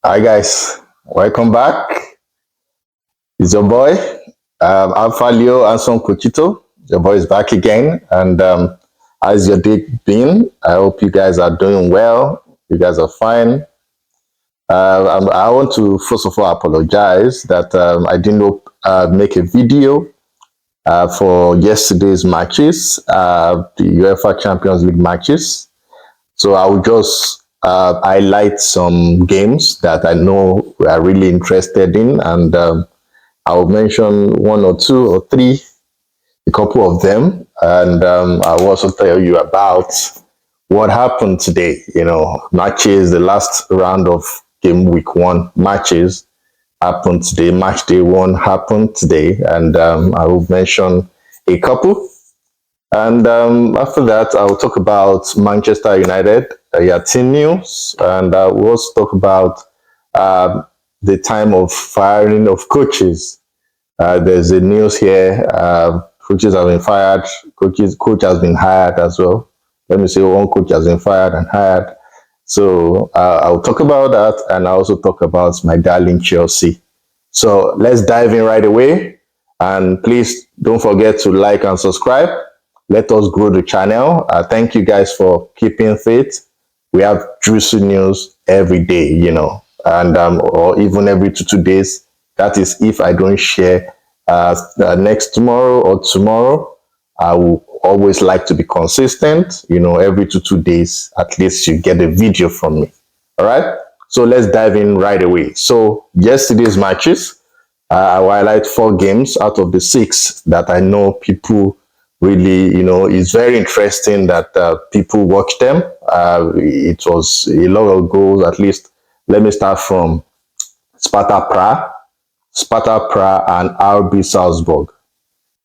Hi guys, welcome back. It's your boy, Alpha Leo Anson Cochito. Your boy is back again. And how's your day been? I hope you guys are doing well. You guys are fine. I want to first of all apologize that I didn't make a video for yesterday's matches, the UEFA Champions League matches. So I will just highlight some games that I know we are really interested in, and I'll mention one or two or three, a couple of them, and I'll also tell you about what happened today. Matches, the last round of game week one matches happened today. Match day one happened today, and I will mention a couple. And after that, I'll talk about Manchester United, team news, and we'll also talk about the time of firing of coaches. There's a news here. Coaches have been fired. Coach has been hired as well. Let me say one coach has been fired and hired. So I'll talk about that, and I'll also talk about my darling Chelsea. So let's dive in right away. And please don't forget to like and subscribe. Let us grow the channel. Thank you guys for keeping faith. We have juicy news every day, and or even every 2 days. That is if I don't share next tomorrow or tomorrow. I will always like to be consistent. Every 2 days, at least you get a video from me. All right. So let's dive in right away. So yesterday's matches, I will highlight 4 games out of the 6 that I know people really, it's very interesting that people watch them. It was a lot of goals, at least. Let me start from Sparta Prague and RB Salzburg.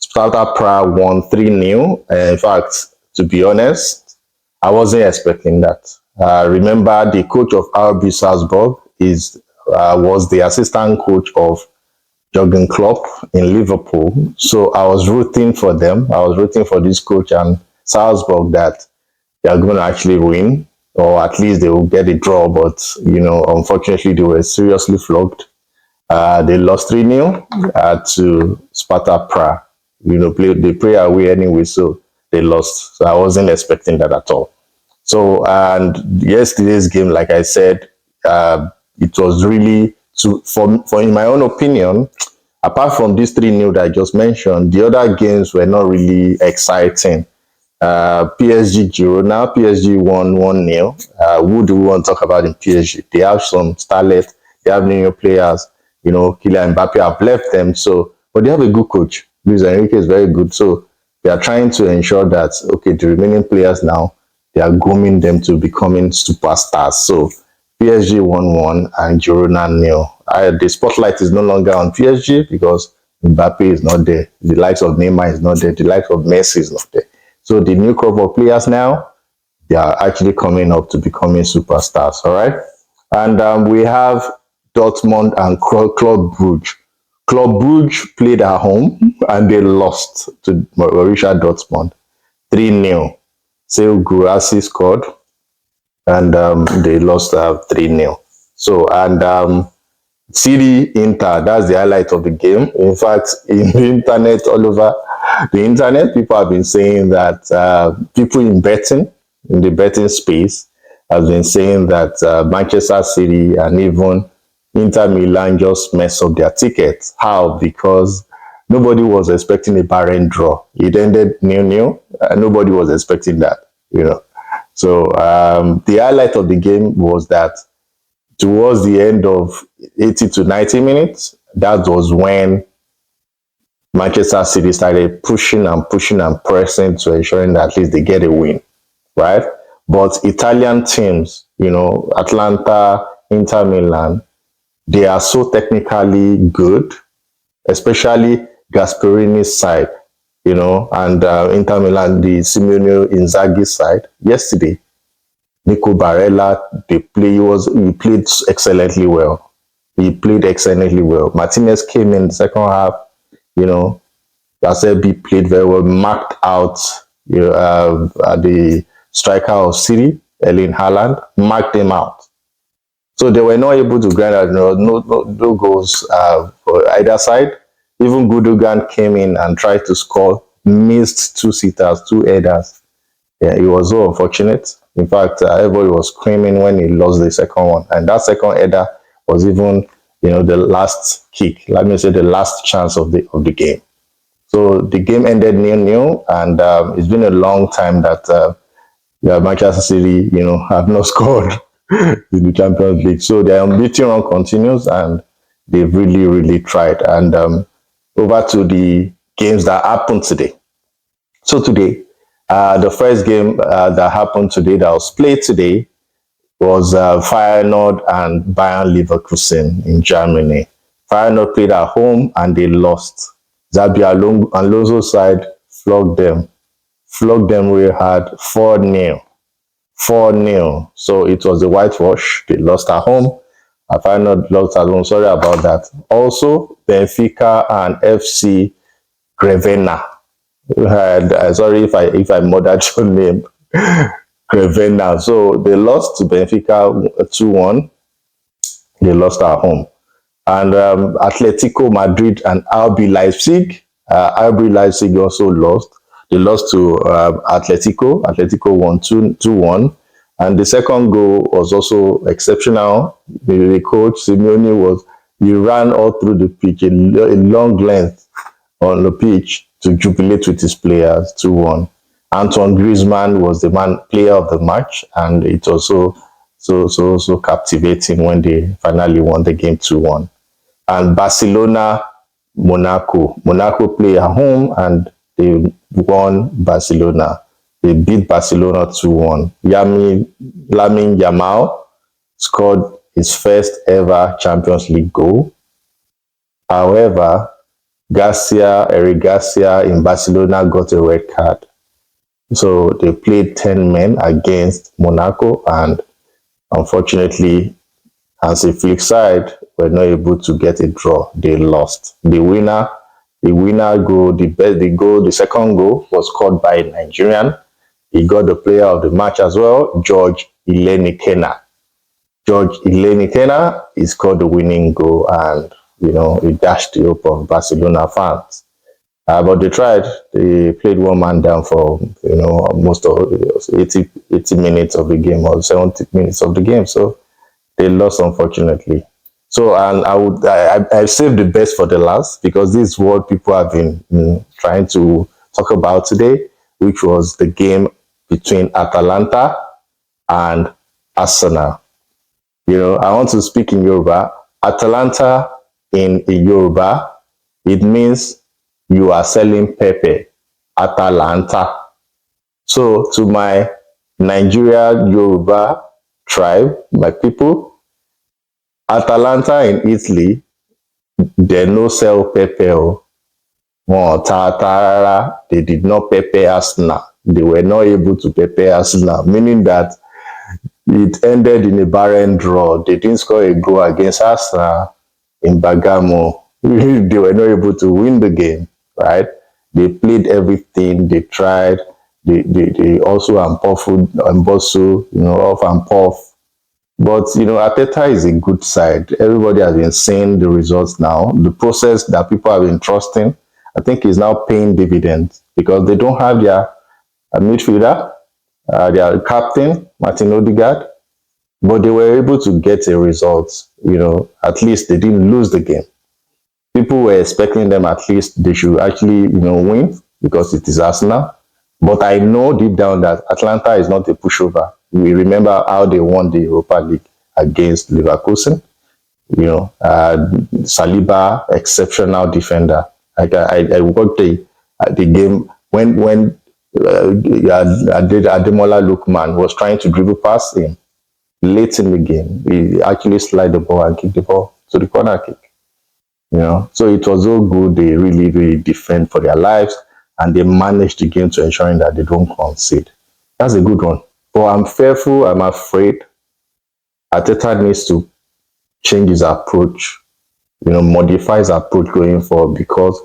Sparta Prague won 3-0. In fact, to be honest, I wasn't expecting that. Remember, the coach of RB Salzburg was the assistant coach of Jurgen Klopp in Liverpool. So I was rooting for them. I was rooting for this coach and Salzburg that they are going to actually win, or at least they will get a draw. But, unfortunately, they were seriously flogged. They lost 3-0 to Sparta Prague. They play away anyway, so they lost. So I wasn't expecting that at all. So, and yesterday's game, like I said, it was really, for in my own opinion, apart from these 3-0 that I just mentioned, the other games were not really exciting. PSG Girona, PSG won 1-0. Who do we want to talk about in PSG? They have some starlets, they have new players. Kylian Mbappe have left them, but they have a good coach. Luis Enrique is very good, so they are trying to ensure that the remaining players now, they are grooming them to becoming superstars. So PSG 1-1 and Girona 0. The spotlight is no longer on PSG because Mbappe is not there. The likes of Neymar is not there. The likes of Messi is not there. So the new crop of players now, they are actually coming up to becoming superstars. All right. And we have Dortmund and Club Brugge. Club Brugge played at home and they lost to Borussia Dortmund 3-0. Sekou Guirassy scored, and they lost 3-0. So, and City Inter, that's the highlight of the game. In fact, in the internet, all over the internet, people have been saying that people in the betting space, have been saying that Manchester City and even Inter Milan just messed up their tickets. How? Because nobody was expecting a barren draw. It ended 0-0. Nobody was expecting that, So the highlight of the game was that towards the end of 80 to 90 minutes, that was when Manchester City started pushing and pressing to ensuring that at least they get a win, right? But Italian teams, Atalanta, Inter Milan, they are so technically good, especially Gasperini's side, and Inter Milan, the Simeone Inzaghi side. Yesterday, Nico Barella, he played excellently well. Martinez came in the second half, Acerbi played very well, marked out the striker of City, Erling Haaland, marked him out. So they were not able to grind out no goals for either side. Even Gudogan came in and tried to score, missed two sitters, two headers. Yeah, it was so unfortunate. In fact, everybody was screaming when he lost the second one, and that second header was even, the last kick. Let me say the last chance of the game. So the game ended 0-0, and it's been a long time that Manchester City, have not scored in the Champions League. So their unbeaten run continues, and they've really, really tried. And over to the games that happened today. So today, the first game that happened today, that was played today, was Feyenoord and Bayern Leverkusen in Germany. Feyenoord played at home and they lost. Xabi Alonso's side flogged them real hard, 4-0. 4-0. So it was a whitewash. They lost at home. Feyenoord lost at home. Sorry about that. Also, Benfica and FC Grevena. Sorry if I murdered your name. Grevena. So they lost to Benfica 2-1. They lost at home. And Atletico Madrid and RB Leipzig. RB Leipzig also lost. They lost to Atletico. Atletico won 2-1. And the second goal was also exceptional. The coach, Simeone, he ran all through the pitch, a long length on the pitch to jubilate with his players, 2-1. Antoine Griezmann was the player of the match, and it was so captivating when they finally won the game 2-1. And Barcelona, Monaco play at home, and they won Barcelona. They beat Barcelona 2-1. Lamine Yamal scored his first ever Champions League goal. However, Eric Garcia in Barcelona got a red card. So they played 10 men against Monaco, and unfortunately, Hansi Flick's side were not able to get a draw. They lost. The winner goal, the second goal was scored by a Nigerian. He got the player of the match as well, George Ilenikena. George Ilenikena, he scored the winning goal, and it dashed the hope of Barcelona fans. But they tried. They played one man down for most of 80 minutes of the game, or 70 minutes of the game. So they lost, unfortunately. So, and I saved the best for the last, because this is what people have been trying to talk about today, which was the game between Atalanta and Arsenal. I want to speak in Yoruba. Atalanta in Yoruba, it means you are selling pepper. Atalanta. So to my Nigeria Yoruba tribe, my people, Atalanta in Italy, they no sell pepper. They did not pepper Arsenal. They were not able to pepper Arsenal, meaning that it ended in a barren draw. They didn't score a goal against Arsenal in Bergamo. They were not able to win the game, right? They played everything. They tried. They also off and puff. But, Arteta is a good side. Everybody has been seeing the results now. The process that people have been trusting, I think, is now paying dividends, because they don't have their midfielder, their captain, Martin Odegaard, but they were able to get a result. At least they didn't lose the game. People were expecting them, at least they should actually, win, because it is Arsenal. But I know deep down that Atalanta is not a pushover. We remember how they won the Europa League against Leverkusen. Saliba, exceptional defender. I watched the game when Ademola Lookman was trying to dribble past him late in the game. He actually slid the ball and kicked the ball to the corner kick. So it was so good. They really, really defend for their lives, and they managed the game to ensuring that they don't concede. That's a good one. But I'm fearful, I'm afraid Arteta needs to change his approach, modify his approach going forward, because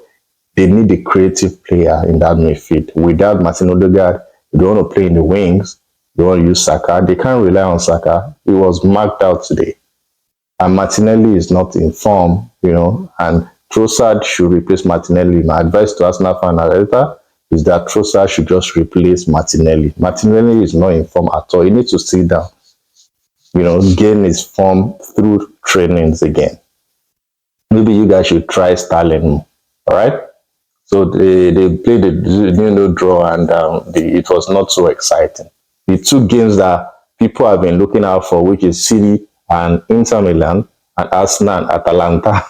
they need a creative player in that midfield. Without Martin Odegaard, they don't want to play in the wings. They want to use Saka. They can't rely on Saka. He was marked out today. and Martinelli is not in form, and Trossard should replace Martinelli. My advice to Arsenal fan is that Trossard should just replace Martinelli. Martinelli is not in form at all. He needs to sit down, gain his form through trainings again. Maybe you guys should try Sterling, all right? So they played the draw, and it was not so exciting. The two games that people have been looking out for, which is City and Inter Milan, and Arsenal and Atalanta,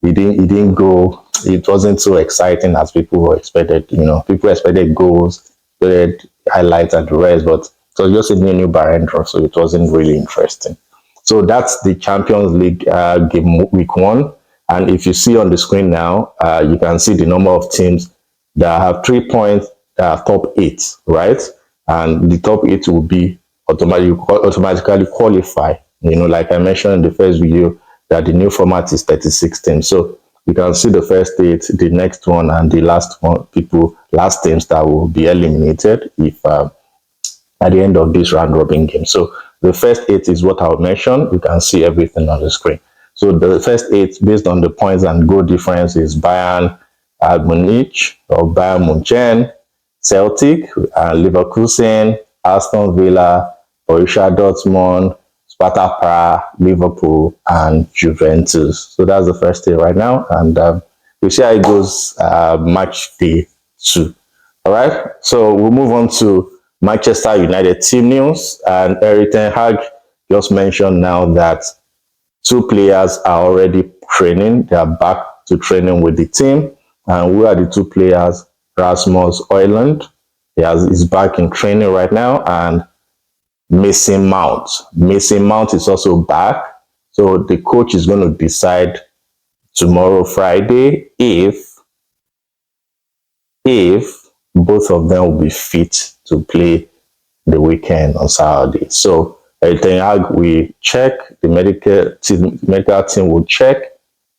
it didn't go. It wasn't so exciting as people expected. People expected goals, expected highlights and the rest, but it was just a new barren draw, so it wasn't really interesting. So that's the Champions League game week 1. And if you see on the screen now, you can see the number of teams that have 3 points that are top 8, right? And the top 8 will be automatically qualify. Like I mentioned in the first video, that the new format is 36 teams. So you can see the first 8, the next one, and the last teams that will be eliminated if at the end of this round robin game. So the first 8 is what I'll mention. You can see everything on the screen. So the first 8, based on the points and goal difference, is Bayern Munich or Bayern Munchen, Celtic, Leverkusen, Aston Villa, Borussia Dortmund, Sparta Prague, Liverpool, and Juventus. So that's the first 8 right now, and we'll see how it goes match day 2. All right, so we'll move on to Manchester United team news, and Erik ten Hag just mentioned now that 2 players are already training. They are back to training with the team. And who are the 2 players? Rasmus Højlund is back in training right now, and Mason Mount. Mason Mount is also back. So the coach is going to decide tomorrow, Friday, if both of them will be fit to play the weekend on Saturday. So Erik ten Hag will check, the medical team will check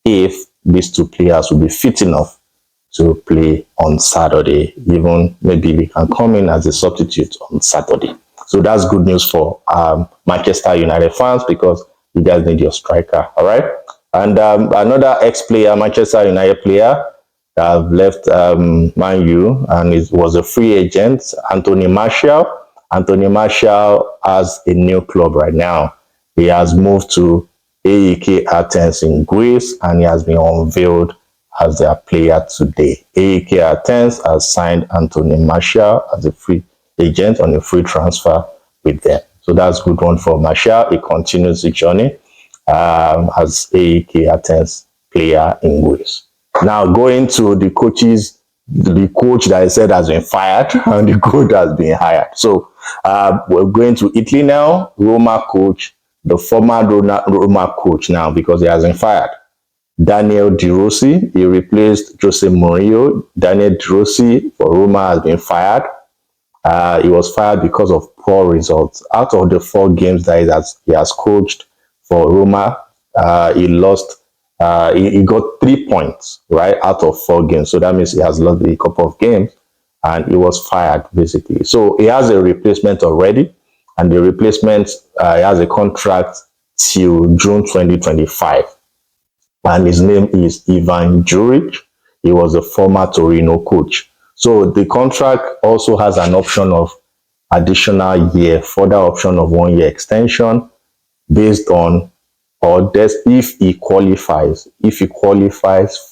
if these 2 players will be fit enough to play on Saturday. Even maybe they can come in as a substitute on Saturday. So that's good news for Manchester United fans, because you guys need your striker, all right? And another ex-player, Manchester United player, that have left Man U, and it was a free agent, Anthony Martial. Anthony Martial has a new club right now. He has moved to AEK Athens in Greece, and he has been unveiled as their player today. AEK Athens has signed Anthony Martial as a free agent on a free transfer with them. So that's a good one for Martial. He continues the journey as AEK Athens player in Greece. Now going to the coaches, the coach that I said has been fired and the coach has been hired. So we're going to Italy now. Roma coach, the former Roma coach now, because he has been fired, Daniel De Rossi. He replaced Jose Mourinho. Daniel De Rossi for Roma has been fired. He was fired because of poor results. Out of the 4 games that he has coached for Roma, he lost. He got 3 points, right, out of 4 games. So that means he has lost a couple of games, and he was fired, basically. So he has a replacement already, and the replacement has a contract till June 2025. And his name is Ivan Juric. He was a former Torino coach. So the contract also has an option of additional year, further option of 1 year extension based on, or if he qualifies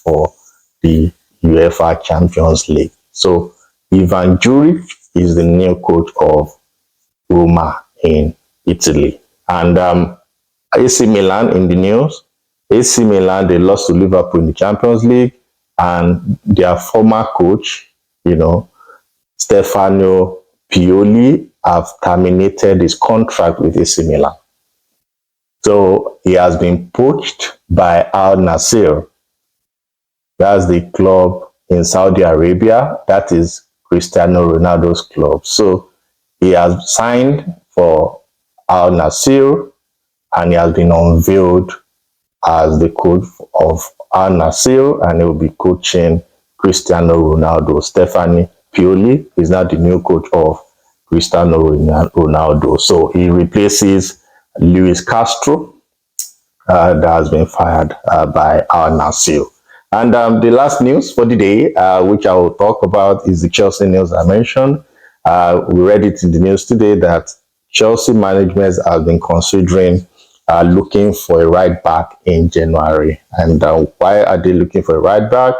for the UEFA Champions League. So Ivan Juric is the new coach of Roma in Italy. And AC Milan in the news. AC Milan, they lost to Liverpool in the Champions League, and their former coach, Stefano Pioli, have terminated his contract with AC Milan. So he has been poached by Al Nassr. That's the club in Saudi Arabia. That is Cristiano Ronaldo's club. So he has signed for Al Nassr, and he has been unveiled as the coach of Al Nassr, and he will be coaching Cristiano Ronaldo. Stefano Pioli is now the new coach of Cristiano Ronaldo. So he replaces Luis Castro, that has been fired by our Nassr. And the last news for the day, which I will talk about, is the Chelsea news I mentioned. We read it in the news today that Chelsea management has been considering looking for a right back in January. And why are they looking for a right back?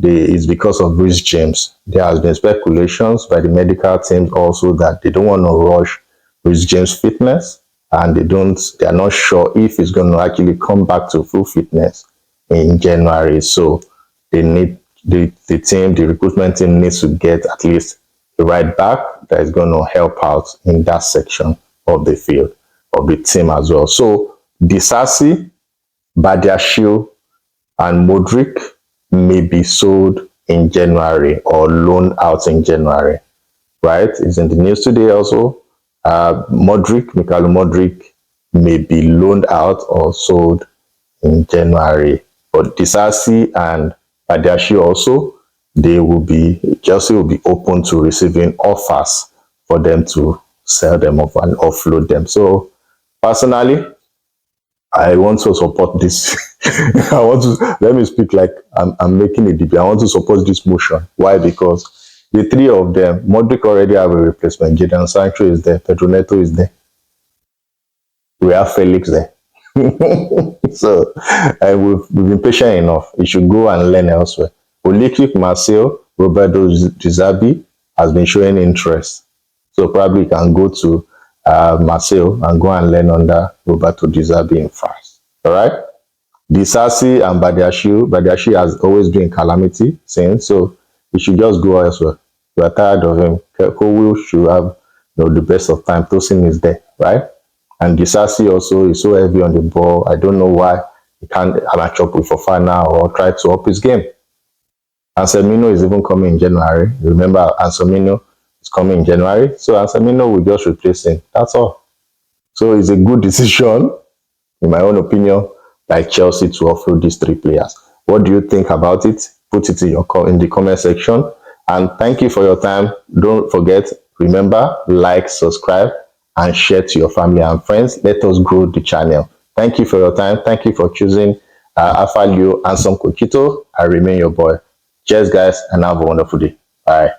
It's because of Reece James. There has been speculations by the medical teams also that they don't want to rush Reece James' fitness, and they are not sure if he's going to actually come back to full fitness in January. So they need the team, the recruitment team needs to get at least a right back that is going to help out in that section of the field of the team as well. So Disasi, Badiashile, and Murdrk may be sold in January or loaned out in January, right? It's in the news today also. Mikhailo Murdrk may be loaned out or sold in January. But Disasi and Badiashile also, Chelsea will be open to receiving offers for them to sell them off and offload them. So personally, I want to support this. Let me speak like I'm making a debate. I want to support this motion. Why? Because the three of them, Murdrk already have a replacement. Jadon Sancho is there. Pedro Neto is there. We have Felix there. So we've been patient enough. He should go and learn elsewhere. Olympique Marseille, Roberto Disasi has been showing interest. So probably he can go to Marseille and go and learn under Roberto Disasi in France. All right. Disasi and Badiashile. Badiashile has always been calamity since, so he should just go elsewhere. We are tired of him. Kowu should have the best of time. Tosin is there, right? And Disasi also is so heavy on the ball. I don't know why he can't match up with Fofana or try to up his game. Anselmino is even coming in January. Remember, Anselmino is coming in January. So Anselmino will just replace him. That's all. So it's a good decision, in my own opinion, by Chelsea to offload these three players. What do you think about it? Put it in the comment section. And thank you for your time. Don't forget, remember, like, subscribe, and share to your family and friends. Let us grow the channel. Thank you for your time. Thank you for choosing Afalio and some Coquito. I remain your boy. Cheers, guys, and have a wonderful day. Bye.